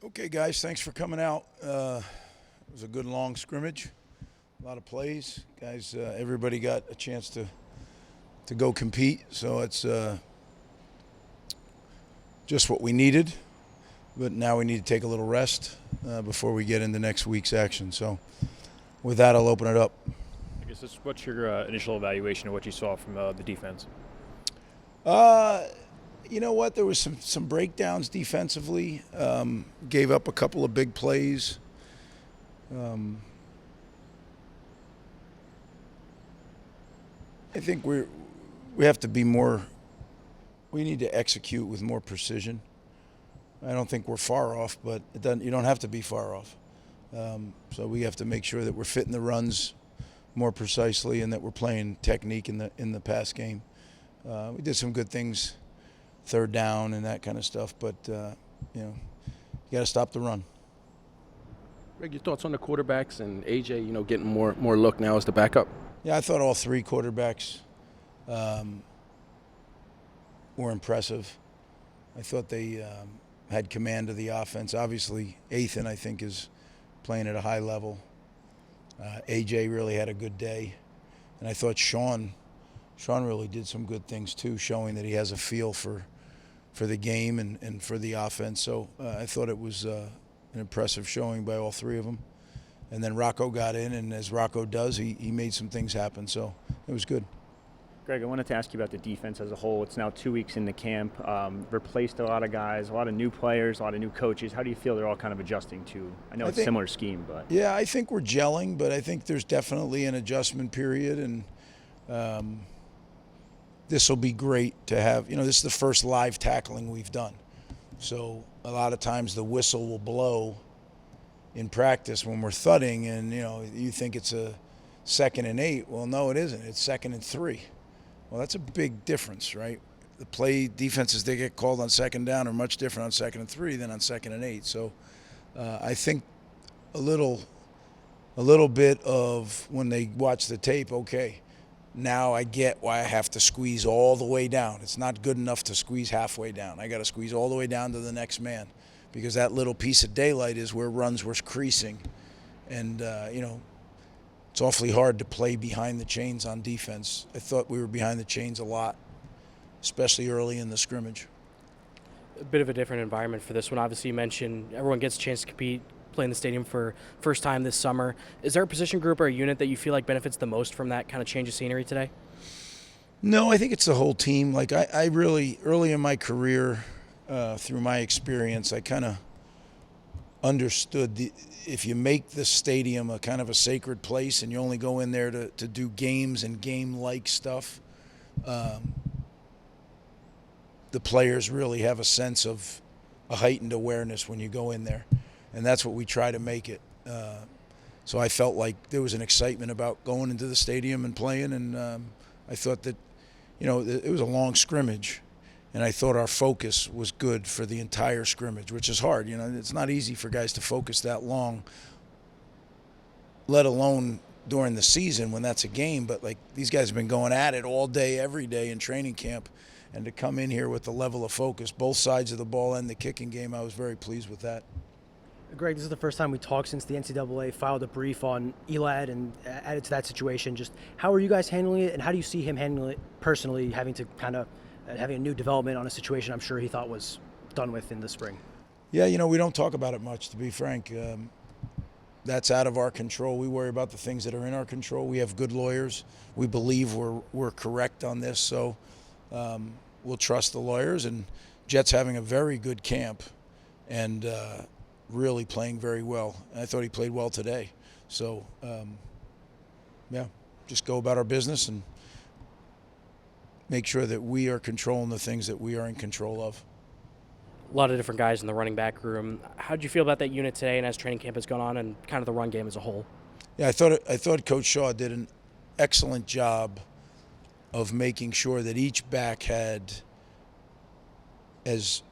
Okay, guys, thanks for coming out. It was a good long scrimmage, a lot of plays. Guys, everybody got a chance to go compete, so it's just what we needed. But now we need to take a little rest before we get into next week's action. So with that, I'll open it up. I guess what's your initial evaluation of what you saw from the defense? You know what? There was some breakdowns defensively. Gave up a couple of big plays. I think we have to be more. We need to execute with more precision. I don't think we're far off, but you don't have to be far off. So we have to make sure that we're fitting the runs more precisely and that we're playing technique in the pass game. We did some good things, third down and that kind of stuff, but you got to stop the run. Greg, your thoughts on the quarterbacks and AJ, getting more look now as the backup? Yeah, I thought all three quarterbacks were impressive. I thought they had command of the offense. Obviously, Ethan, I think, is playing at a high level. AJ really had a good day. And I thought Sean really did some good things too, showing that he has a feel for the game and for the offense. So I thought it was an impressive showing by all three of them. And then Rocco got in, and as Rocco does, he made some things happen. So it was good. Greg, I wanted to ask you about the defense as a whole. It's now 2 weeks into camp, replaced a lot of guys, a lot of new players, a lot of new coaches. How do you feel they're all kind of adjusting to? I know it's a similar scheme, but. Yeah, I think we're gelling, but I think there's definitely an adjustment period, and this will be great to have. This is the first live tackling we've done. So a lot of times the whistle will blow in practice when we're thudding, and you think it's a 2nd and 8. Well, no, it isn't. It's 2nd and 3. Well, that's a big difference, right? The play defenses they get called on 2nd down are much different on 2nd and 3 than on 2nd and 8. So I think a little bit of when they watch the tape, okay, now I get why I have to squeeze all the way down. It's not good enough to squeeze halfway down. I got to squeeze all the way down to the next man, because that little piece of daylight is where runs were creasing. And, it's awfully hard to play behind the chains on defense. I thought we were behind the chains a lot, especially early in the scrimmage. A bit of a different environment for this one. Obviously, you mentioned everyone gets a chance to compete, play in the stadium for first time this summer. Is there a position group or a unit that you feel like benefits the most from that kind of change of scenery today? No, I think it's the whole team. Like I really, early in my career, through my experience, I kind of understood if you make the stadium a kind of a sacred place and you only go in there to do games and game-like stuff, the players really have a sense of a heightened awareness when you go in there. And that's what we try to make it. So I felt like there was an excitement about going into the stadium and playing, and I thought that, it was a long scrimmage. And I thought our focus was good for the entire scrimmage, which is hard. It's not easy for guys to focus that long, let alone during the season when that's a game. But, these guys have been going at it all day, every day in training camp. And to come in here with the level of focus, both sides of the ball and the kicking game, I was very pleased with that. Greg, this is the first time we talked since the NCAA filed a brief on Elad and added to that situation. Just how are you guys handling it, and how do you see him handling it personally, having a new development on a situation I'm sure he thought was done with in the spring? Yeah, we don't talk about it much, to be frank. That's out of our control. We worry about the things that are in our control. We have good lawyers. We believe we're correct on this, so we'll trust the lawyers. And Jet's having a very good camp and really playing very well. And I thought he played well today. So, just go about our business and make sure that we are controlling the things that we are in control of. A lot of different guys in the running back room. How did you feel about that unit today and as training camp has gone on, and kind of the run game as a whole? Yeah, I thought Coach Shaw did an excellent job of making sure that each back had as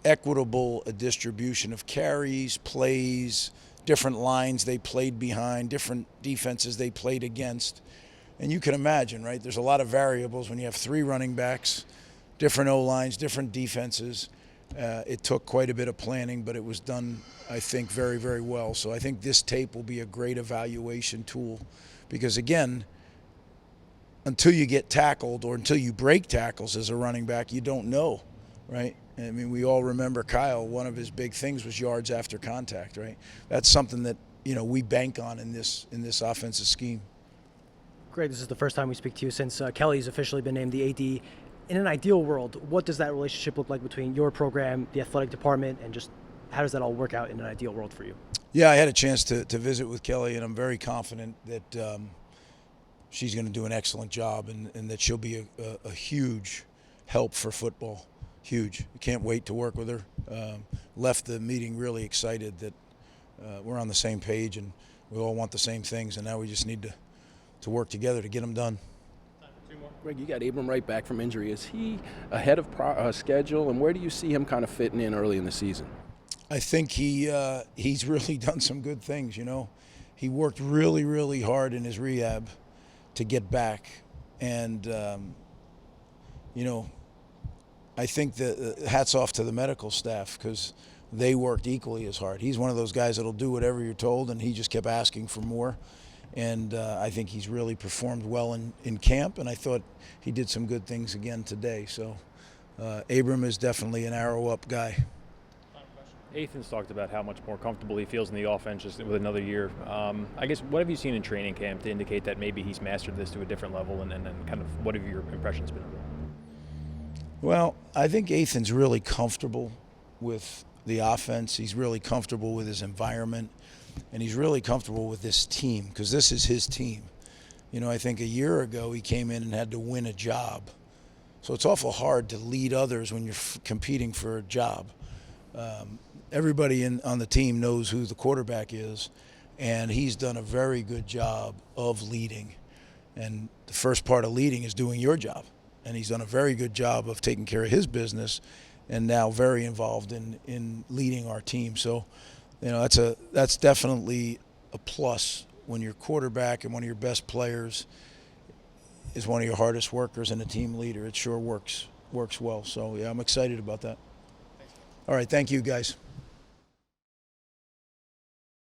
equitable a distribution of carries, plays, different lines they played behind, different defenses they played against. And you can imagine, right, there's a lot of variables when you have 3 running backs, different O-lines, different defenses. It took quite a bit of planning, but it was done, I think, very, very well. So I think this tape will be a great evaluation tool because, again, until you get tackled or until you break tackles as a running back, you don't know, right? I mean, we all remember Kyle. One of his big things was yards after contact, right? That's something that, we bank on in this offensive scheme. Greg, this is the first time we speak to you since Kelly's officially been named the AD. In an ideal world, what does that relationship look like between your program, the athletic department, and just how does that all work out in an ideal world for you? Yeah, I had a chance to visit with Kelly, and I'm very confident that she's going to do an excellent job and that she'll be a huge help for football. Huge. Can't wait to work with her. Left the meeting really excited that we're on the same page and we all want the same things, and now we just need to work together to get them done. Greg, you got Abram right back from injury. Is he ahead of schedule, and where do you see him kind of fitting in early in the season? I think he's really done some good things, He worked really, really hard in his rehab to get back. And, I think that hats off to the medical staff because they worked equally as hard. He's one of those guys that'll do whatever you're told, and he just kept asking for more. And I think he's really performed well in camp, and I thought he did some good things again today. So Abram is definitely an arrow-up guy. Ethan's talked about how much more comfortable he feels in the offense just with another year. I guess, what have you seen in training camp to indicate that maybe he's mastered this to a different level, and kind of what have your impressions been of it? Well, I think Ethan's really comfortable with the offense. He's really comfortable with his environment, and he's really comfortable with this team because this is his team. I think a year ago he came in and had to win a job. So it's awful hard to lead others when you're competing for a job. Everybody on the team knows who the quarterback is, and he's done a very good job of leading. And the first part of leading is doing your job. And he's done a very good job of taking care of his business and now very involved in leading our team. So, that's definitely a plus when your quarterback and one of your best players is one of your hardest workers and a team leader. It sure works well. So, yeah, I'm excited about that. All right, thank you, guys.